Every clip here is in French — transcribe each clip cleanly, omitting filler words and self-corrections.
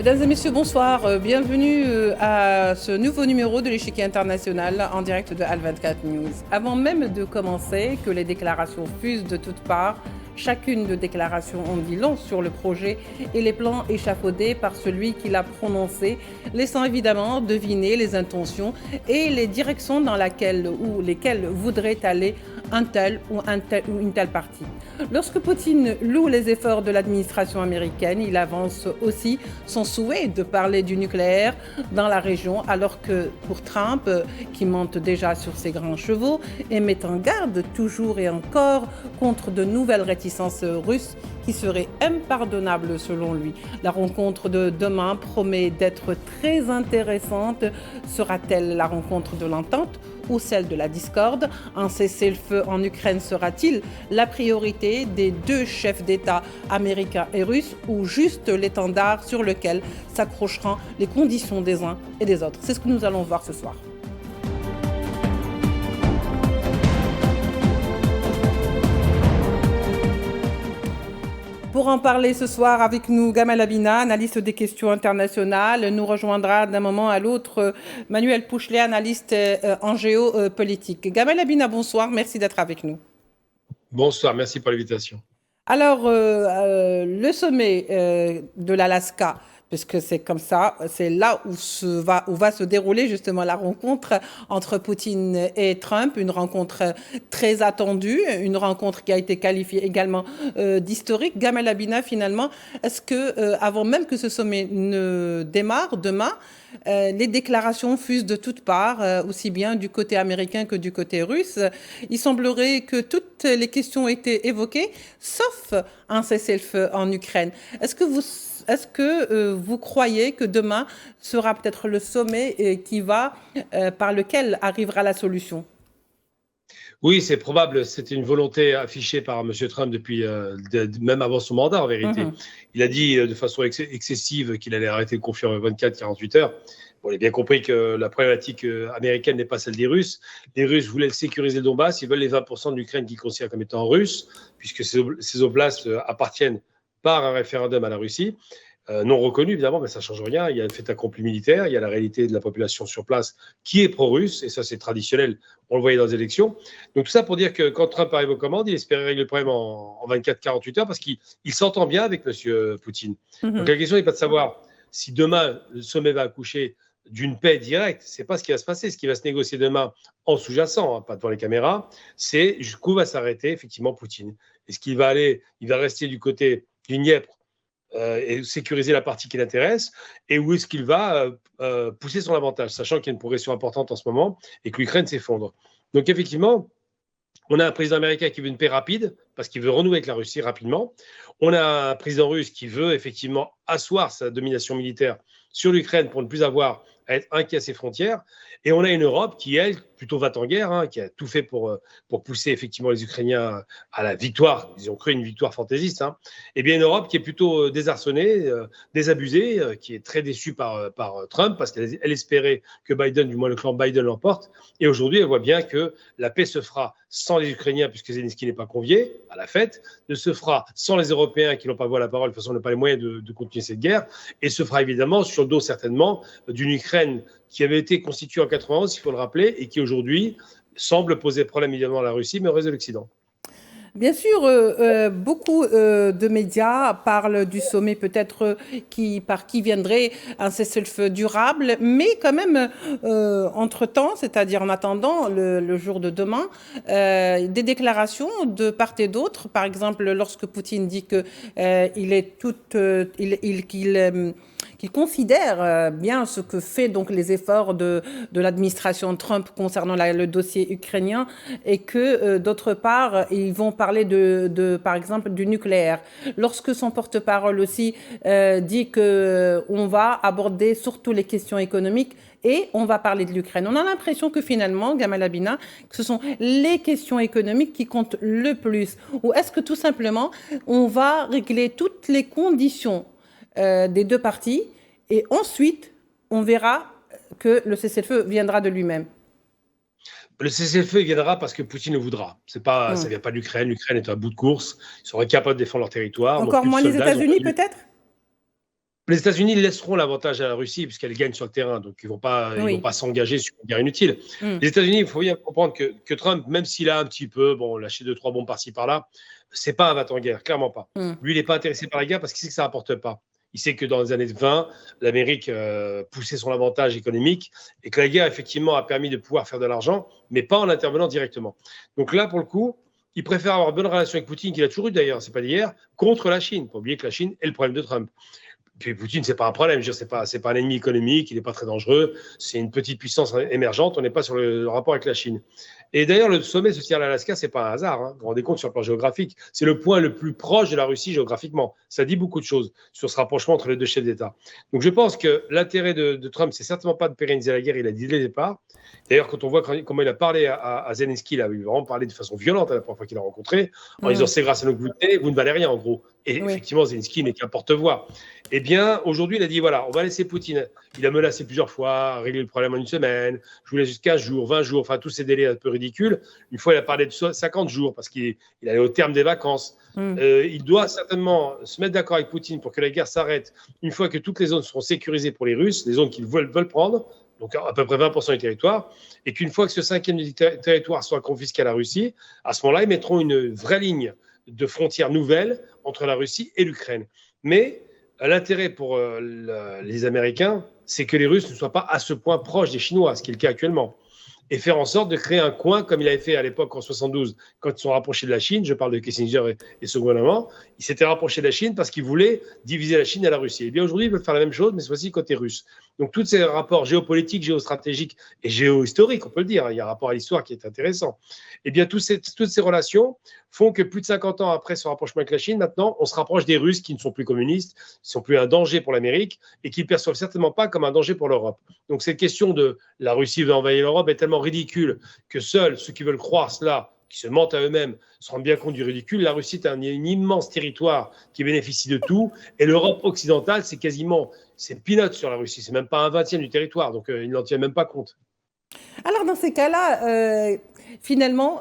Mesdames et messieurs, bonsoir. Bienvenue à ce nouveau numéro de l'échiquier international en direct de Al24 News. Avant même de commencer, que les déclarations fusent de toutes parts, chacune de déclarations en dit long sur le projet et les plans échafaudés par celui qui l'a prononcé, laissant évidemment deviner les intentions et les directions dans lesquelles voudrait aller un tel ou une telle partie. Lorsque Poutine loue les efforts de l'administration américaine, il avance aussi son souhait de parler du nucléaire dans la région, alors que pour Trump, qui monte déjà sur ses grands chevaux et met en garde toujours et encore contre de nouvelles réticences russes qui seraient impardonnables selon lui. La rencontre de demain promet d'être très intéressante. Sera-t-elle la rencontre de l'entente ou celle de la discorde? Un cessez-le-feu en Ukraine sera-t-il la priorité des deux chefs d'État américains et russes, ou juste l'étendard sur lequel s'accrocheront les conditions des uns et des autres? C'est ce que nous allons voir ce soir. Pour en parler ce soir avec nous, Gamal Abina, analyste des questions internationales, nous rejoindra d'un moment à l'autre Manuel Pouchelet, analyste en géopolitique. Gamal Abina, bonsoir, merci d'être avec nous. Bonsoir, merci pour l'invitation. Alors, le sommet de l'Alaska, puisque c'est comme ça, c'est là où va se dérouler justement la rencontre entre Poutine et Trump, une rencontre très attendue, une rencontre qui a été qualifiée également d'historique. Gamal Abina, finalement, est-ce que, avant même que ce sommet ne démarre demain, les déclarations fusent de toutes parts, aussi bien du côté américain que du côté russe? Il semblerait que toutes les questions aient été évoquées, sauf un cessez-le-feu en Ukraine. Est-ce que vous croyez que demain sera peut-être le sommet par lequel arrivera la solution? Oui, c'est probable. C'était une volonté affichée par M. Trump depuis, même avant son mandat, en vérité. Il a dit de façon excessive qu'il allait arrêter le conflit en 24-48 heures. Bon, il a bien compris que la problématique américaine n'est pas celle des Russes. Les Russes voulaient sécuriser le Donbass. Ils veulent les 20% de l'Ukraine qu'ils considèrent comme étant russes, puisque ces oblasts appartiennent par un référendum à la Russie. Non reconnu, évidemment, mais ça ne change rien. Il y a le fait accompli militaire, il y a la réalité de la population sur place qui est pro-russe, et ça, c'est traditionnel. On le voyait dans les élections. Donc, tout ça pour dire que quand Trump arrive aux commandes, il espérait régler le problème en 24-48 heures parce qu'il s'entend bien avec M. Poutine. Donc, la question n'est pas de savoir si demain le sommet va accoucher d'une paix directe. Ce n'est pas ce qui va se passer. Ce qui va se négocier demain en sous-jacent, hein, pas devant les caméras, c'est jusqu'où va s'arrêter effectivement Poutine. Est-ce qu'il va rester du côté du Dniepr et sécuriser la partie qui l'intéresse, et où est-ce qu'il va pousser son avantage, sachant qu'il y a une progression importante en ce moment et que l'Ukraine s'effondre. Donc effectivement, on a un président américain qui veut une paix rapide, parce qu'il veut renouer avec la Russie rapidement. On a un président russe qui veut effectivement asseoir sa domination militaire sur l'Ukraine pour ne plus avoir à être inquiet à ses frontières. Et on a une Europe qui, elle, plutôt va en guerre, hein, qui a tout fait pour pousser effectivement les Ukrainiens à la victoire. Ils ont cru une victoire fantaisiste. Hein. Et bien une Europe qui est plutôt désarçonnée, désabusée, qui est très déçue par Trump, parce qu'elle espérait que Biden, du moins le clan Biden, l'emporte. Et aujourd'hui, elle voit bien que la paix se fera sans les Ukrainiens, puisque Zelensky n'est pas convié à la fête, ne se fera sans les Européens qui n'ont pas voix à la parole, de toute façon, n'ont pas les moyens de continuer cette guerre, et se fera évidemment sur le dos certainement d'une Ukraine qui avait été constituée en 91, il faut le rappeler, et qui aujourd'hui semble poser problème évidemment à la Russie, mais au reste de l'Occident. Bien sûr, beaucoup de médias parlent du sommet peut-être par qui viendrait un cessez-le-feu durable, mais quand même, entre-temps, c'est-à-dire en attendant le jour de demain, des déclarations de part et d'autre. Par exemple, lorsque Poutine dit qu'il considère bien ce que fait donc les efforts de l'administration Trump concernant le dossier ukrainien, et que d'autre part, ils vont parler par exemple du nucléaire. Lorsque son porte-parole aussi dit qu'on va aborder surtout les questions économiques et on va parler de l'Ukraine. On a l'impression que finalement, Gamal Abina, que ce sont les questions économiques qui comptent le plus. Ou est-ce que tout simplement, on va régler toutes les conditions des deux parties et ensuite, on verra que le cessez-le-feu viendra de lui-même? Le cessez-le-feu viendra parce que Poutine le voudra. Ça ne vient pas de l'Ukraine. L'Ukraine est à bout de course. Ils seraient capables de défendre leur territoire. Encore moins les États-Unis, peut-être? Les États-Unis laisseront l'avantage à la Russie puisqu'elle gagne sur le terrain, donc ils vont pas s'engager sur une guerre inutile. Les États-Unis, il faut bien comprendre que Trump, même s'il a un petit peu lâché 2-3 bombes par-ci par-là, c'est pas un va-t-en guerre, clairement pas. Lui, il n'est pas intéressé par la guerre parce qu'il sait que ça rapporte pas. Il sait que dans les années 20, l'Amérique poussait son avantage économique et que la guerre, effectivement, a permis de pouvoir faire de l'argent, mais pas en intervenant directement. Donc là, pour le coup, il préfère avoir une bonne relation avec Poutine, qu'il a toujours eu d'ailleurs, c'est pas d'hier, contre la Chine. Il ne faut pas oublier que la Chine est le problème de Trump. Puis Poutine, c'est pas un problème. Je veux dire, c'est pas un ennemi économique, il n'est pas très dangereux. C'est une petite puissance émergente. On n'est pas sur le rapport avec la Chine. Et d'ailleurs, le sommet se tient à l'Alaska, c'est pas un hasard. Vous vous rendez compte sur le plan géographique. C'est le point le plus proche de la Russie géographiquement. Ça dit beaucoup de choses sur ce rapprochement entre les deux chefs d'État. Donc je pense que l'intérêt de Trump, c'est certainement pas de pérenniser la guerre. Il a dit dès le départ. D'ailleurs, quand on voit comment il a parlé à Zelensky, il a vraiment parlé de façon violente la première fois qu'il l'a rencontré, en disant c'est grâce à nos gluten, vous ne valez rien en gros. Et effectivement, Zelensky n'est qu'un porte-voix. Eh bien, aujourd'hui, il a dit voilà, on va laisser Poutine. Il a menacé plusieurs fois, régler le problème en une semaine. Je vous laisse jusqu'à 15 jours, 20 jours, enfin tous ces délais un peu ridicules. Une fois, il a parlé de 50 jours parce qu'il allait au terme des vacances. Il doit certainement se mettre d'accord avec Poutine pour que la guerre s'arrête une fois que toutes les zones seront sécurisées pour les Russes, les zones qu'ils veulent prendre, donc à peu près 20% du territoire, et qu'une fois que ce cinquième du territoire soit confisqué à la Russie, à ce moment-là, ils mettront une vraie ligne de frontières nouvelles entre la Russie et l'Ukraine. Mais l'intérêt pour les Américains, c'est que les Russes ne soient pas à ce point proches des Chinois, ce qui est le cas actuellement, et faire en sorte de créer un coin comme il avait fait à l'époque en 72, quand ils sont rapprochés de la Chine. Je parle de Kissinger et son gouvernement. Ils s'étaient rapprochés de la Chine parce qu'ils voulaient diviser la Chine et la Russie. Et bien aujourd'hui, ils veulent faire la même chose, mais cette fois-ci côté russe. Donc tous ces rapports géopolitiques, géostratégiques et géohistoriques, on peut le dire, il y a un rapport à l'histoire qui est intéressant. Et bien toutes ces relations font que plus de 50 ans après ce rapprochement avec la Chine, maintenant, on se rapproche des Russes qui ne sont plus communistes, qui ne sont plus un danger pour l'Amérique et qui ne perçoivent certainement pas comme un danger pour l'Europe. Donc cette question de la Russie veut envahir l'Europe est tellement ridicule que seuls ceux qui veulent croire cela, qui se mentent à eux-mêmes, se rendent bien compte du ridicule. La Russie est un immense territoire qui bénéficie de tout, et l'Europe occidentale, c'est peanuts sur la Russie, c'est même pas un 20e du territoire, donc il n'en tient même pas compte. Alors dans ces cas-là, finalement,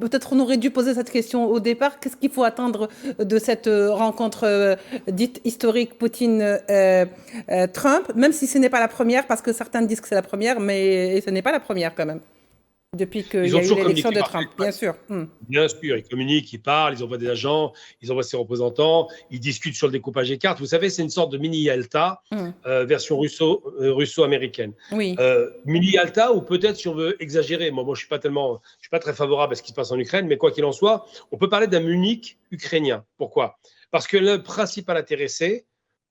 peut-être on aurait dû poser cette question au départ. Qu'est-ce qu'il faut attendre de cette rencontre dite historique Poutine-Trump, même si ce n'est pas la première, parce que certains disent que c'est la première, mais ce n'est pas la première quand même. Depuis qu'il y a eu l'élection de Trump, bien sûr. Bien sûr, ils communiquent, ils parlent, ils envoient des agents, ils envoient ses représentants, ils discutent sur le découpage des cartes. Vous savez, c'est une sorte de mini-Yalta, version russo-américaine. Oui. Mini-Yalta, ou peut-être si on veut exagérer. Moi, je suis pas très favorable à ce qui se passe en Ukraine, mais quoi qu'il en soit, on peut parler d'un Munich ukrainien. Pourquoi ? Parce que le principal intéressé,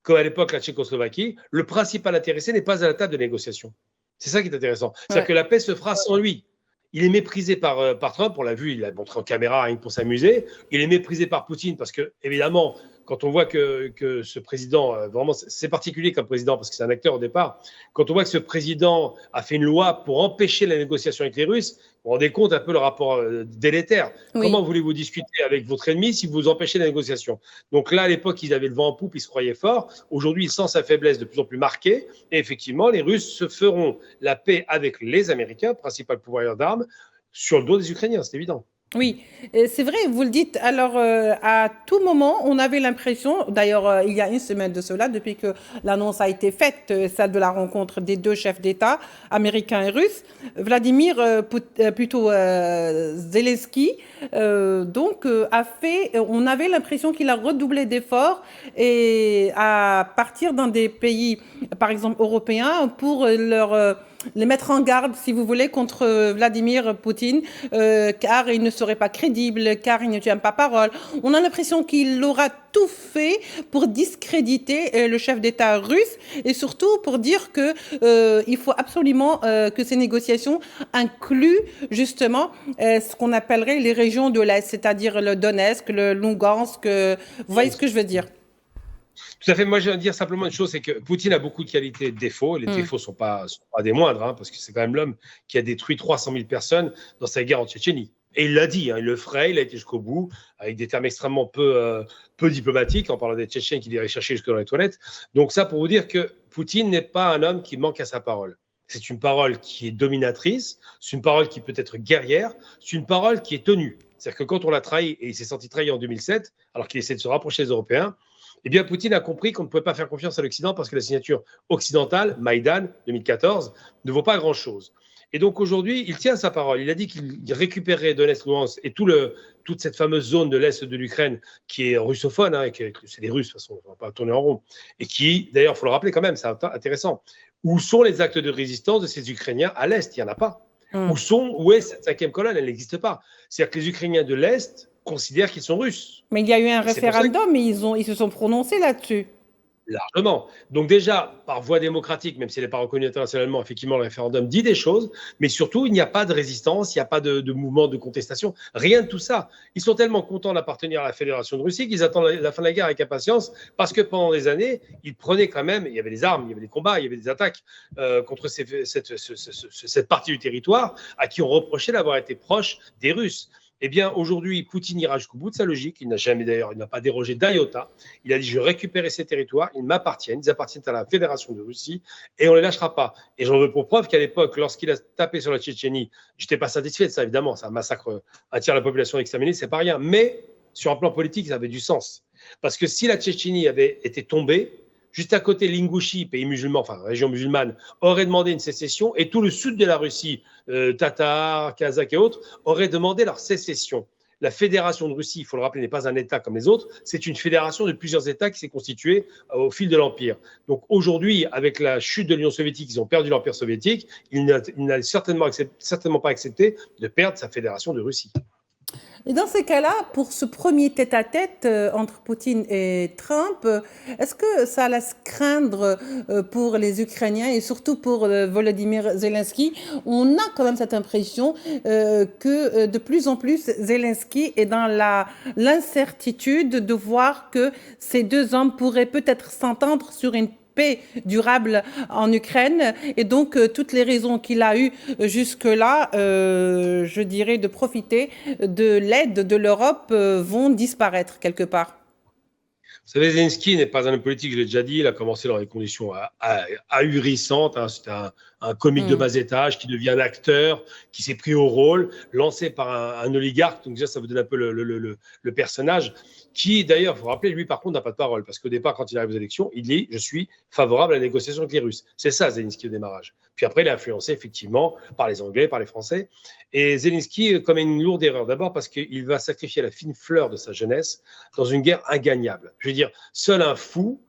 comme à l'époque la Tchécoslovaquie, le principal intéressé n'est pas à la table de négociation. C'est ça qui est intéressant. C'est-à-dire que la paix se fera sans lui. Il est méprisé par Trump, on l'a vu, il l'a montré en caméra rien que pour s'amuser. Il est méprisé par Poutine parce que, évidemment, quand on voit que ce président, vraiment, c'est particulier comme président parce que c'est un acteur au départ, quand on voit que ce président a fait une loi pour empêcher la négociation avec les Russes, vous vous rendez compte un peu le rapport délétère. Oui. Comment voulez-vous discuter avec votre ennemi si vous empêchez la négociation ? Donc là, à l'époque, ils avaient le vent en poupe, ils se croyaient forts. Aujourd'hui, ils sentent sa faiblesse de plus en plus marquée. Et effectivement, les Russes se feront la paix avec les Américains, principal pouvoir d'armes, sur le dos des Ukrainiens, c'est évident. Oui, c'est vrai, vous le dites. Alors, à tout moment, on avait l'impression, d'ailleurs, il y a une semaine de cela, depuis que l'annonce a été faite, celle de la rencontre des deux chefs d'État, américains et russes, Vladimir, Zelensky, on avait l'impression qu'il a redoublé d'efforts et à partir d'un des pays, par exemple, européens, pour les mettre en garde, si vous voulez, contre Vladimir Poutine, car il ne serait pas crédible, car il ne tient pas parole. On a l'impression qu'il aura tout fait pour discréditer le chef d'État russe et surtout pour dire que il faut absolument que ces négociations incluent justement ce qu'on appellerait les régions de l'Est, c'est-à-dire le Donetsk, le Lugansk. Vous voyez ce que je veux dire ? Tout à fait. Moi, je veux dire simplement une chose, c'est que Poutine a beaucoup de qualités et de défauts. Les défauts ne sont pas des moindres, parce que c'est quand même l'homme qui a détruit 300 000 personnes dans sa guerre en Tchétchénie. Et il l'a dit, il le ferait, il a été jusqu'au bout, avec des termes extrêmement peu diplomatiques, en parlant des Tchétchènes qui iraient chercher jusque dans les toilettes. Donc ça, pour vous dire que Poutine n'est pas un homme qui manque à sa parole. C'est une parole qui est dominatrice, c'est une parole qui peut être guerrière, c'est une parole qui est tenue. C'est-à-dire que quand on l'a trahi, et il s'est senti trahi en 2007, alors qu'il essaie de se rapprocher des Européens, eh bien, Poutine a compris qu'on ne pouvait pas faire confiance à l'Occident parce que la signature occidentale, Maïdan 2014, ne vaut pas grand-chose. Et donc aujourd'hui, il tient sa parole. Il a dit qu'il récupérerait Donetsk, Luhansk et toute cette fameuse zone de l'Est de l'Ukraine qui est russophone, hein, c'est des Russes, de toute façon, on ne va pas tourner en rond, et qui, d'ailleurs, il faut le rappeler quand même, c'est intéressant, où sont les actes de résistance de ces Ukrainiens à l'Est? Il n'y en a pas. Où est cette cinquième colonne? Elle n'existe pas. C'est-à-dire que les Ukrainiens de l'Est considèrent qu'ils sont russes. Mais il y a eu un référendum et ils se sont prononcés là-dessus. Largement. Donc déjà, par voie démocratique, même si elle n'est pas reconnue internationalement, effectivement, le référendum dit des choses, mais surtout, il n'y a pas de résistance, il n'y a pas de mouvement de contestation, rien de tout ça. Ils sont tellement contents d'appartenir à la Fédération de Russie qu'ils attendent la fin de la guerre avec impatience, parce que pendant des années, ils prenaient quand même, il y avait des armes, il y avait des combats, il y avait des attaques contre cette partie du territoire à qui on reprochait d'avoir été proche des Russes. Eh bien, aujourd'hui, Poutine ira jusqu'au bout de sa logique. Il n'a pas dérogé d'un iota. Il a dit, je récupérer ces territoires, ils m'appartiennent, ils appartiennent à la Fédération de Russie et on ne les lâchera pas. Et j'en veux pour preuve qu'à l'époque, lorsqu'il a tapé sur la Tchétchénie, je n'étais pas satisfait de ça, évidemment. C'est un massacre, un tiers de la population exterminée, c'est pas rien. Mais sur un plan politique, ça avait du sens. Parce que si la Tchétchénie avait été tombée, juste à côté, l'Ingouchie, pays musulman, enfin région musulmane, aurait demandé une sécession et tout le sud de la Russie, Tatars, Kazakhs et autres, auraient demandé leur sécession. La Fédération de Russie, il faut le rappeler, n'est pas un État comme les autres, c'est une fédération de plusieurs États qui s'est constituée au fil de l'Empire. Donc aujourd'hui, avec la chute de l'Union soviétique, ils ont perdu l'Empire soviétique, il n'a certainement pas accepté de perdre sa Fédération de Russie. Et dans ces cas-là, pour ce premier tête-à-tête entre Poutine et Trump, est-ce que ça laisse craindre pour les Ukrainiens et surtout pour Volodymyr Zelensky? On a quand même cette impression que de plus en plus Zelensky est dans l'incertitude de voir que ces deux hommes pourraient peut-être s'entendre sur une paix durable en Ukraine et donc toutes les raisons qu'il a eues jusque-là, je dirais, de profiter de l'aide de l'Europe vont disparaître quelque part. Vous savez, Zelensky n'est pas un homme politique, je l'ai déjà dit, il a commencé dans des conditions ahurissantes, hein. C'était un comique de bas étage qui devient un acteur, qui s'est pris au rôle, lancé par un oligarque, donc déjà ça vous donne un peu le personnage, qui d'ailleurs, il faut rappeler, lui par contre n'a pas de parole, parce qu'au départ, quand il arrive aux élections, il dit « je suis favorable à la négociation avec les Russes ». C'est ça Zelensky au démarrage. Puis après, il est influencé effectivement par les Anglais, par les Français, et Zelensky commet une lourde erreur, d'abord parce qu'il va sacrifier la fine fleur de sa jeunesse dans une guerre ingagnable. Je veux dire, seul un fou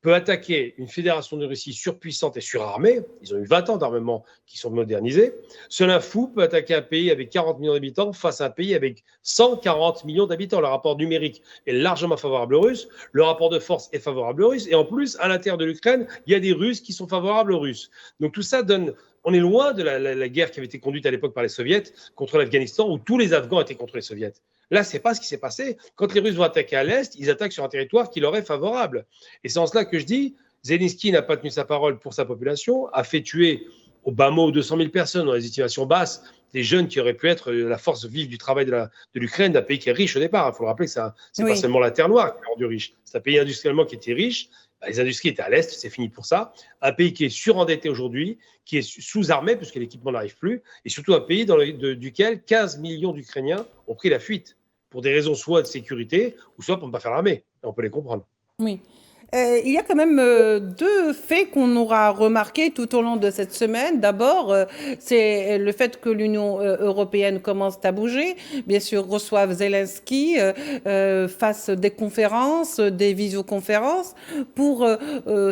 peut attaquer une fédération de Russie surpuissante et surarmée, ils ont eu 20 ans d'armement qui sont modernisés, seul un fou peut attaquer un pays avec 40 millions d'habitants face à un pays avec 140 millions d'habitants. Le rapport numérique est largement favorable aux Russes, le rapport de force est favorable aux Russes, et en plus, à l'intérieur de l'Ukraine, il y a des Russes qui sont favorables aux Russes. Donc tout ça donne... On est loin de la guerre qui avait été conduite à l'époque par les Soviets contre l'Afghanistan, où tous les Afghans étaient contre les Soviets. Là, ce n'est pas ce qui s'est passé. Quand les Russes vont attaquer à l'Est, ils attaquent sur un territoire qui leur est favorable. Et c'est en cela que je dis, Zelensky n'a pas tenu sa parole pour sa population, a fait tuer au bas mot 200 000 personnes, dans les estimations basses, des jeunes qui auraient pu être la force vive du travail de l'Ukraine, d'un pays qui est riche au départ. Il faut le rappeler que c'est pas seulement la terre noire qui est rendu riche. C'est un pays industriellement qui était riche. Les industries étaient à l'Est, c'est fini pour ça. Un pays qui est surendetté aujourd'hui, qui est sous-armé puisque l'équipement n'arrive plus, et surtout un pays duquel 15 millions d'Ukrainiens ont pris la fuite pour des raisons soit de sécurité ou soit pour ne pas faire l'armée. On peut les comprendre. Oui. Il y a quand même deux faits qu'on aura remarqués tout au long de cette semaine. D'abord, c'est le fait que l'Union européenne commence à bouger. Bien sûr, reçoivent Zelensky, fassent des conférences, des visioconférences pour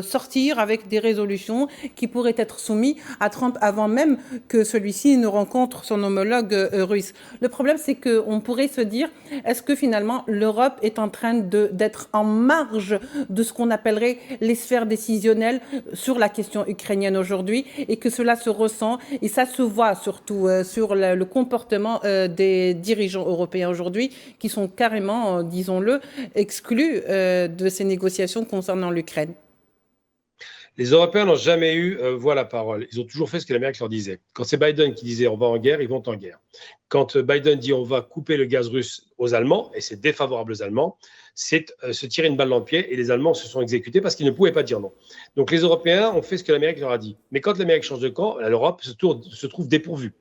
sortir avec des résolutions qui pourraient être soumises à Trump avant même que celui-ci ne rencontre son homologue russe. Le problème, c'est qu'on pourrait se dire, est-ce que finalement l'Europe est en train d'être en marge de ce qu'on appellerait les sphères décisionnelles sur la question ukrainienne aujourd'hui et que cela se ressent et ça se voit surtout sur le comportement des dirigeants européens aujourd'hui qui sont carrément, disons-le, exclus de ces négociations concernant l'Ukraine. Les Européens n'ont jamais eu voix à la parole. Ils ont toujours fait ce que l'Amérique leur disait. Quand c'est Biden qui disait on va en guerre, ils vont en guerre. Quand Biden dit on va couper le gaz russe aux Allemands, et c'est défavorable aux Allemands, c'est se tirer une balle dans le pied et les Allemands se sont exécutés parce qu'ils ne pouvaient pas dire non. Donc les Européens ont fait ce que l'Amérique leur a dit. Mais quand l'Amérique change de camp, l'Europe se trouve dépourvue.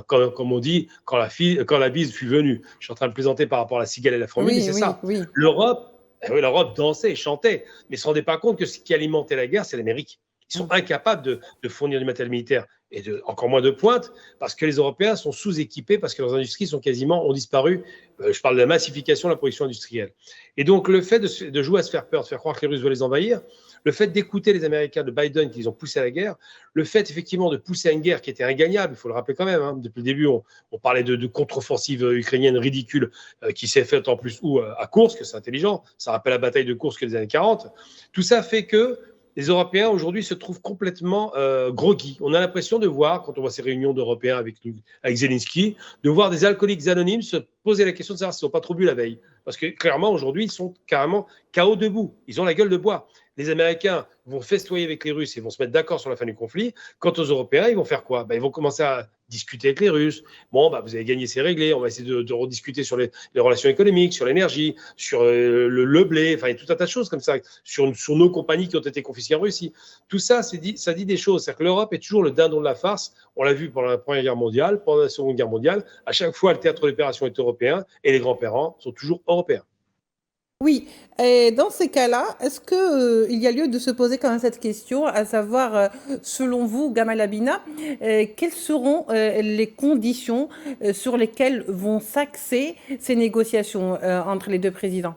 Comme on dit, quand la bise fut venue. Je suis en train de plaisanter par rapport à la cigale et la fourmi, mais c'est ça. Oui. L'Europe dansait et chantait, mais ne se rendait pas compte que ce qui alimentait la guerre, c'est l'Amérique. Ils sont incapables de fournir du matériel militaire et encore moins de pointe, parce que les Européens sont sous-équipés, parce que leurs industries ont disparu. Je parle de la massification de la production industrielle. Et donc, le fait de jouer à se faire peur, de faire croire que les Russes veulent les envahir, le fait d'écouter les Américains de Biden qui les ont poussés à la guerre, le fait effectivement de pousser à une guerre qui était ingagnable, il faut le rappeler quand même, depuis le début, on parlait de contre-offensive ukrainienne ridicule qui s'est faite en plus à Koursk, c'est intelligent, ça rappelle la bataille de Koursk des années 40. Tout ça fait que les Européens aujourd'hui se trouvent complètement groggy. On a l'impression de voir, quand on voit ces réunions d'Européens avec Zelensky, de voir des alcooliques anonymes se poser la question de savoir s'ils n'ont pas trop bu la veille. Parce que clairement, aujourd'hui, ils sont carrément KO debout. Ils ont la gueule de bois. Les Américains vont festoyer avec les Russes et vont se mettre d'accord sur la fin du conflit. Quant aux Européens, ils vont faire quoi ? Ils vont commencer à discuter avec les Russes. Bon, vous avez gagné, c'est réglé. On va essayer de rediscuter sur les relations économiques, sur l'énergie, sur le blé, enfin, il y a tout un tas de choses comme ça, sur nos compagnies qui ont été confisquées en Russie. Tout ça, ça dit des choses. C'est-à-dire que l'Europe est toujours le dindon de la farce. On l'a vu pendant la Première Guerre mondiale, pendant la Seconde Guerre mondiale. À chaque fois, le théâtre d'opération est européen et les grands-parents sont toujours européens. Oui, et dans ces cas-là, est-ce que, il y a lieu de se poser quand même cette question, à savoir, selon vous, Gamal Abina, quelles seront les conditions sur lesquelles vont s'axer ces négociations entre les deux présidents?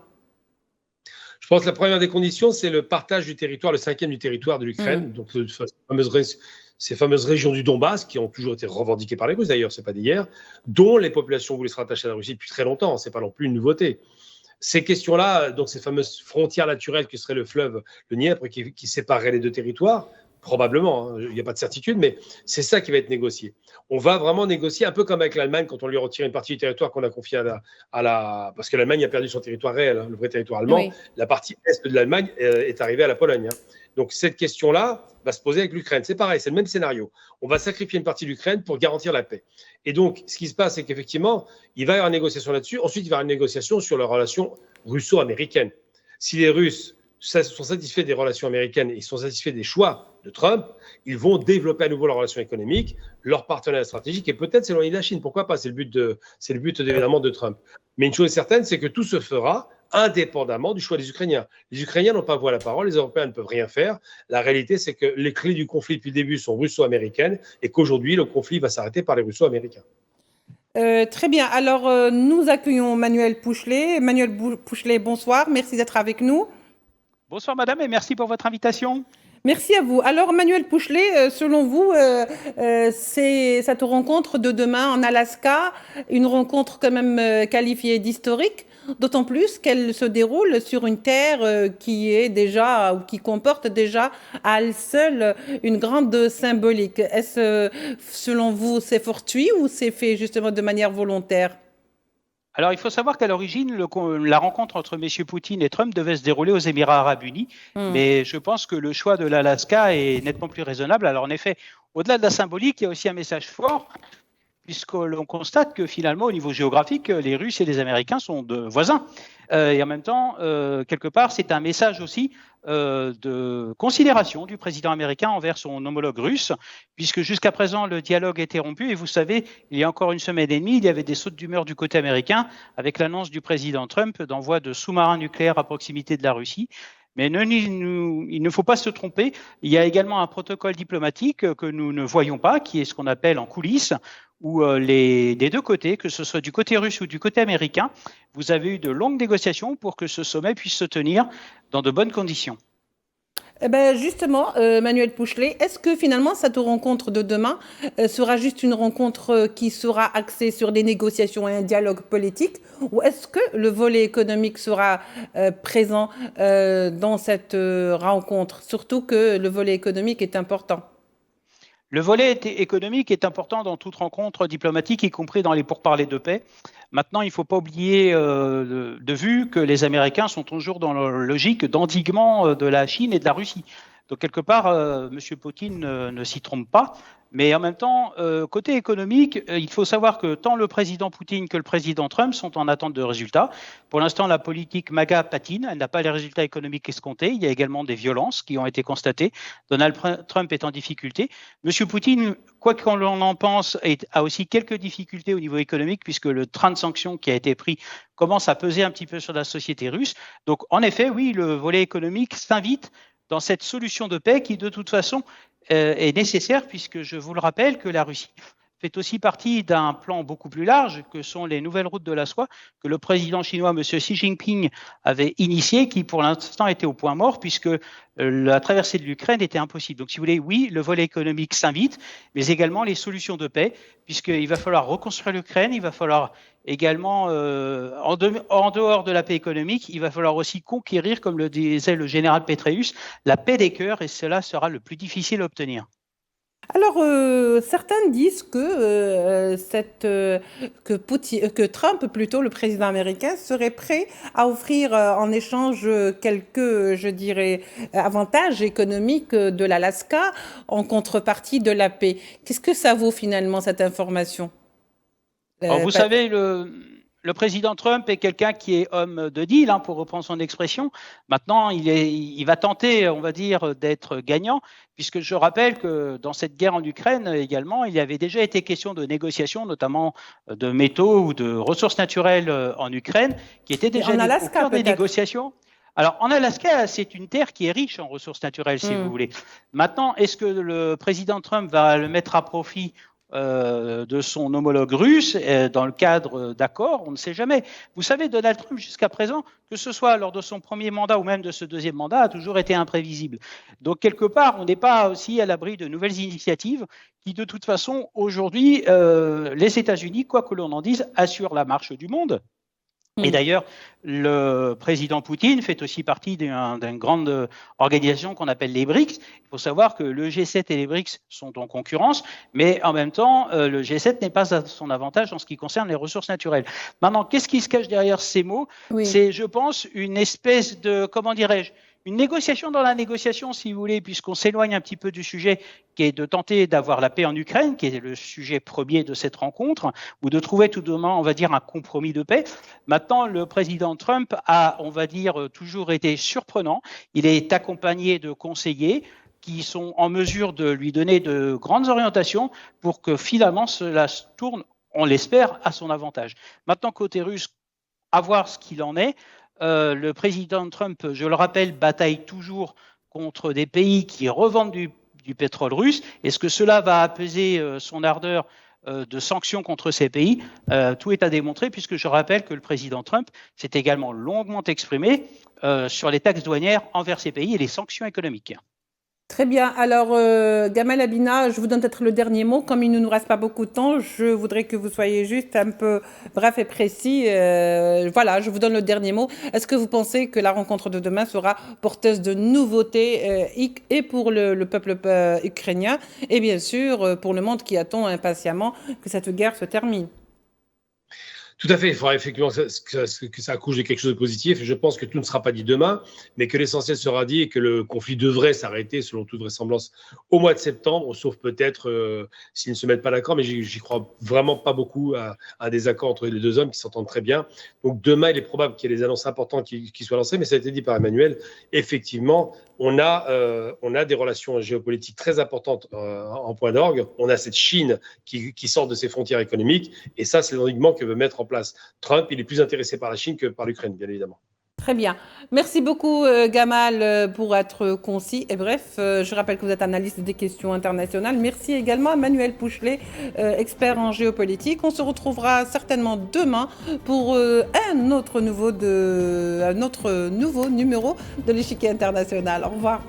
Je pense que la première des conditions, c'est le partage du territoire, le 5e du territoire de l'Ukraine, donc ces fameuses régions du Donbass, qui ont toujours été revendiquées par les Russes d'ailleurs, c'est pas d'hier, dont les populations voulaient se rattacher à la Russie depuis très longtemps, c'est pas non plus une nouveauté. Ces questions-là, donc ces fameuses frontières naturelles que serait le fleuve, le Dniepr, qui séparerait les deux territoires, probablement, il n'y a pas de certitude, mais c'est ça qui va être négocié. On va vraiment négocier, un peu comme avec l'Allemagne, quand on lui retire une partie du territoire qu'on a confié parce que l'Allemagne a perdu son territoire réel, le vrai territoire allemand. Oui. La partie est de l'Allemagne est arrivée à la Pologne. Donc cette question-là va se poser avec l'Ukraine. C'est pareil, c'est le même scénario. On va sacrifier une partie de l'Ukraine pour garantir la paix. Et donc, ce qui se passe, c'est qu'effectivement, il va y avoir une négociation là-dessus. Ensuite, il va y avoir une négociation sur la relation russo-américaine. Si les Russes sont satisfaits des relations américaines et ils sont satisfaits des choix de Trump, ils vont développer à nouveau leurs relations économiques, leur partenariat stratégique et peut-être s'éloigner de la Chine. Pourquoi pas ? C'est le but évidemment de Trump. Mais une chose est certaine, c'est que tout se fera indépendamment du choix des Ukrainiens. Les Ukrainiens n'ont pas voix à la parole, les Européens ne peuvent rien faire. La réalité, c'est que les clés du conflit depuis le début sont russo-américaines et qu'aujourd'hui, le conflit va s'arrêter par les russo-américains. Très bien. Alors, nous accueillons Manuel Pouchelet. Manuel Pouchelet, bonsoir. Merci d'être avec nous. Bonsoir, madame, et merci pour votre invitation. Merci à vous. Alors, Manuel Pouchelet, selon vous, c'est cette rencontre de demain en Alaska, une rencontre quand même qualifiée d'historique, d'autant plus qu'elle se déroule sur une terre qui est déjà, ou qui comporte déjà à elle seule une grande symbolique. Est-ce, selon vous, c'est fortuit ou c'est fait justement de manière volontaire ? Alors, il faut savoir qu'à l'origine, la rencontre entre M. Poutine et Trump devait se dérouler aux Émirats arabes unis, mais je pense que le choix de l'Alaska est nettement plus raisonnable. Alors, en effet, au-delà de la symbolique, il y a aussi un message fort, puisque l'on constate que finalement, au niveau géographique, les Russes et les Américains sont de voisins. Et en même temps, quelque part, c'est un message aussi de considération du président américain envers son homologue russe, puisque jusqu'à présent, le dialogue était rompu. Et vous savez, il y a encore une semaine et demie, il y avait des sautes d'humeur du côté américain avec l'annonce du président Trump d'envoi de sous-marins nucléaires à proximité de la Russie. Mais il ne faut pas se tromper. Il y a également un protocole diplomatique que nous ne voyons pas, qui est ce qu'on appelle en coulisses, où des deux côtés, que ce soit du côté russe ou du côté américain, vous avez eu de longues négociations pour que ce sommet puisse se tenir dans de bonnes conditions. Eh ben justement, Manuel Pouchelet, est-ce que finalement cette rencontre de demain sera juste une rencontre qui sera axée sur des négociations et un dialogue politique, ou est-ce que le volet économique sera présent dans cette rencontre, surtout que le volet économique est important? Le volet économique est important dans toute rencontre diplomatique, y compris dans les pourparlers de paix. Maintenant, il ne faut pas oublier de vue que les Américains sont toujours dans leur logique d'endiguement de la Chine et de la Russie. Donc, quelque part, M. Poutine ne s'y trompe pas. Mais en même temps, côté économique, il faut savoir que tant le président Poutine que le président Trump sont en attente de résultats. Pour l'instant, la politique MAGA patine, elle n'a pas les résultats économiques escomptés. Il y a également des violences qui ont été constatées. Donald Trump est en difficulté. Monsieur Poutine, quoi qu'on en pense, a aussi quelques difficultés au niveau économique puisque le train de sanctions qui a été pris commence à peser un petit peu sur la société russe. Donc, en effet, oui, le volet économique s'invite dans cette solution de paix qui, de toute façon, est nécessaire puisque je vous le rappelle que la Russie fait aussi partie d'un plan beaucoup plus large que sont les nouvelles routes de la soie que le président chinois, M. Xi Jinping, avait initié, qui pour l'instant était au point mort puisque la traversée de l'Ukraine était impossible. Donc si vous voulez, oui, le volet économique s'invite, mais également les solutions de paix, puisqu'il va falloir reconstruire l'Ukraine, il va falloir également, en dehors de la paix économique, il va falloir aussi conquérir, comme le disait le général Petraeus, la paix des cœurs, et cela sera le plus difficile à obtenir. Alors, certains disent que Trump, plutôt le président américain, serait prêt à offrir en échange quelques, je dirais, avantages économiques de l'Alaska en contrepartie de la paix. Qu'est-ce que ça vaut finalement cette information? Alors, vous savez, le président Trump est quelqu'un qui est homme de deal, hein, pour reprendre son expression. Maintenant, il va tenter, on va dire, d'être gagnant, puisque je rappelle que dans cette guerre en Ukraine également, il y avait déjà été question de négociations, notamment de métaux ou de ressources naturelles en Ukraine, qui étaient déjà au cœur des négociations. Alors, en Alaska, c'est une terre qui est riche en ressources naturelles, si vous voulez. Maintenant, est-ce que le président Trump va le mettre à profit de son homologue russe dans le cadre d'accords? On ne sait jamais. Vous savez, Donald Trump, jusqu'à présent, que ce soit lors de son premier mandat ou même de ce deuxième mandat, a toujours été imprévisible. Donc, quelque part, on n'est pas aussi à l'abri de nouvelles initiatives qui, de toute façon, aujourd'hui, les États-Unis, quoi que l'on en dise, assurent la marche du monde. Et d'ailleurs, le président Poutine fait aussi partie d'une grande organisation qu'on appelle les BRICS. Il faut savoir que le G7 et les BRICS sont en concurrence, mais en même temps, le G7 n'est pas à son avantage en ce qui concerne les ressources naturelles. Maintenant, qu'est-ce qui se cache derrière ces mots? C'est, je pense, une espèce de, comment dirais-je, une négociation dans la négociation, si vous voulez, puisqu'on s'éloigne un petit peu du sujet qui est de tenter d'avoir la paix en Ukraine, qui est le sujet premier de cette rencontre, ou de trouver tout de même, on va dire, un compromis de paix. Maintenant, le président Trump a, on va dire, toujours été surprenant. Il est accompagné de conseillers qui sont en mesure de lui donner de grandes orientations pour que finalement cela se tourne, on l'espère, à son avantage. Maintenant, côté russe, à voir ce qu'il en est. Le président Trump, je le rappelle, bataille toujours contre des pays qui revendent du pétrole russe. Est-ce que cela va apaiser son ardeur de sanctions contre ces pays? Tout est à démontrer, puisque je rappelle que le président Trump s'est également longuement exprimé sur les taxes douanières envers ces pays et les sanctions économiques. Très bien. Alors, Gamal Abina, je vous donne peut-être le dernier mot. Comme il ne nous reste pas beaucoup de temps, je voudrais que vous soyez juste un peu bref et précis. Voilà, je vous donne le dernier mot. Est-ce que vous pensez que la rencontre de demain sera porteuse de nouveautés et pour le peuple ukrainien et bien sûr pour le monde qui attend impatiemment que cette guerre se termine? Tout à fait, il faudra effectivement que ça accouche de quelque chose de positif. Je pense que tout ne sera pas dit demain, mais que l'essentiel sera dit et que le conflit devrait s'arrêter, selon toute vraisemblance, au mois de septembre, sauf peut-être s'ils ne se mettent pas d'accord, mais j'y crois vraiment pas beaucoup à des accords entre les deux hommes qui s'entendent très bien. Donc demain, il est probable qu'il y ait des annonces importantes qui soient lancées, mais ça a été dit par Emmanuel. Effectivement, on a des relations géopolitiques très importantes en point d'orgue. On a cette Chine qui sort de ses frontières économiques, et ça, c'est l'endiguement que veut mettre en place Trump. Il est plus intéressé par la Chine que par l'Ukraine, bien évidemment. Très bien. Merci beaucoup, Gamal, pour être concis et bref. Je rappelle que vous êtes analyste des questions internationales. Merci également à Manuel Pouchelet, expert en géopolitique. On se retrouvera certainement demain pour un autre nouveau numéro de l'Échiquier international. Au revoir.